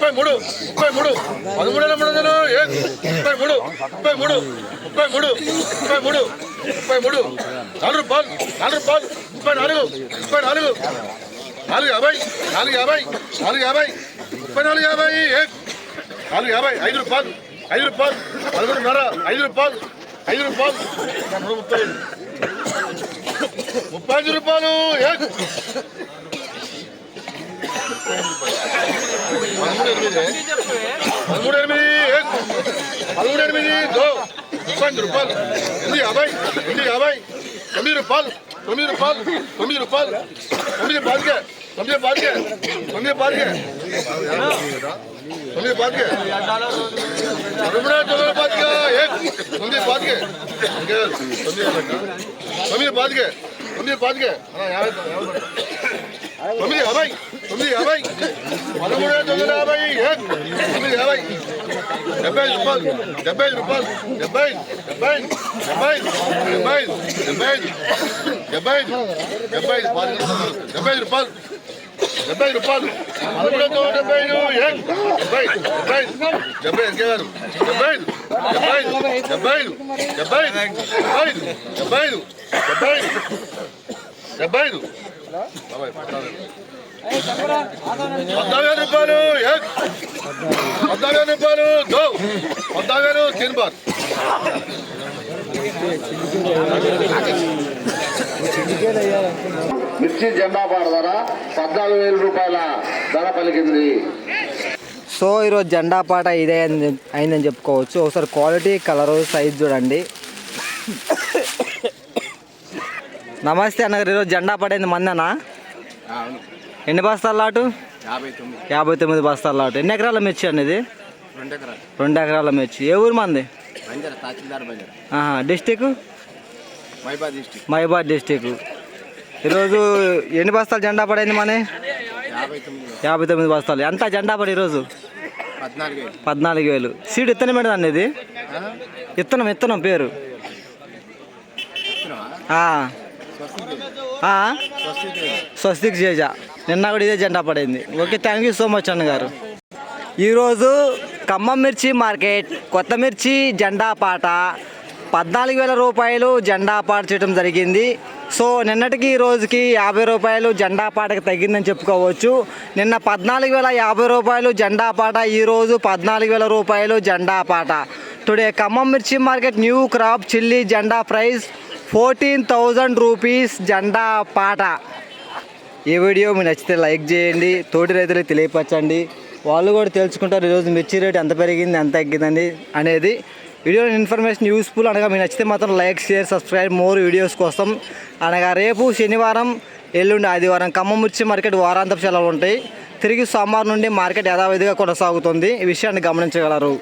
33 33 13 33 33 33 33 33 4 రూపాయలు 4 రూపాయలు 34 34 450 450 450 34 50 450 5 రూపాయలు 5 రూపాయలు 11.5 5 రూపాయలు 5 రూపాయలు 35 రూపాయలు 13 రూపాయలు 8 రూపాయలు 9 రూపాయలు 9 రూపాయలు 9 రూపాయలు 9 పాతికే 9 పాతికే 9 పాతికే 9 పాతికే 9 పాతికే 9 పాతికే 9 పాతికే 950 950 13 950 70 రూపాయలు 70 రూపాయలు 70 రూపాయలు 3 బార్ మిర్చి జెండా పాట ధర 14,000 రూపాయల ధర పలికింది. సో ఈరోజు జెండా పాట ఇదే అయిందని చెప్పుకోవచ్చు. ఒకసారి క్వాలిటీ కలరు సైజ్ చూడండి. నమస్తే అన్నగారు, ఈరోజు జెండా పాట అయింది మందనా? ఎన్ని బస్తాల లాటు? 59 బస్తాల లాటు. ఎన్ని ఎకరాల మిర్చి అనేది? 2 ఎకరాల మిర్చి. ఏ ఊరు మంది? డిస్టిక్ మహిబాద్ డిస్టిక్. ఈరోజు ఎన్ని బస్తాలు జెండా పడైంది మన? 59 బస్తాలు. ఎంత జెండా పడి ఈరోజు? 14,000. సీడ్ ఇత్తనం ఏంటి అనేది? ఇత్తనం పేరు స్వస్తిక్ చేజా. నిన్న కూడా ఇదే జెండా పడింది. Okay, thank you so much అన్నగారు. ఈరోజు ఖమ్మం మిర్చి మార్కెట్ కొత్త మిర్చి జెండా పాట 14,000 రూపాయలు జెండా పాట చేయడం జరిగింది. సో నిన్నటికి ఈ రోజుకి 50 రూపాయలు జెండా పాటకి తగ్గిందని చెప్పుకోవచ్చు. నిన్న 14,050 రూపాయలు జెండా పాట, ఈరోజు 14,000 రూపాయలు జెండా పాట. టుడే ఖమ్మం మిర్చి మార్కెట్ న్యూ క్రాప్ చిల్లీ జెండా ప్రైస్ 14,000 రూపీస్ జెండా పాట. ఈ వీడియో మీకు నచ్చితే లైక్ చేయండి, తోటి రైతులకు తెలియపరచండి. వాళ్ళు కూడా తెలుసుకుంటారు ఈరోజు మిర్చి రేట్ ఎంత పెరిగింది ఎంత తగ్గిందని అనేది. వీడియో ఇన్ఫర్మేషన్ యూస్ఫుల్ అనగా మీకు నచ్చితే మాత్రం like share subscribe more videos కోసం. అనగా రేపు శనివారం ఎల్లుండి ఆదివారం ఖమ్మం మిర్చి మార్కెట్ వారాంతపు సెలవులు ఉంటాయి. తిరిగి సోమవారం నుండి మార్కెట్ యథావిధిగా కొనసాగుతుంది. ఈ విషయాన్ని గమనించగలరు.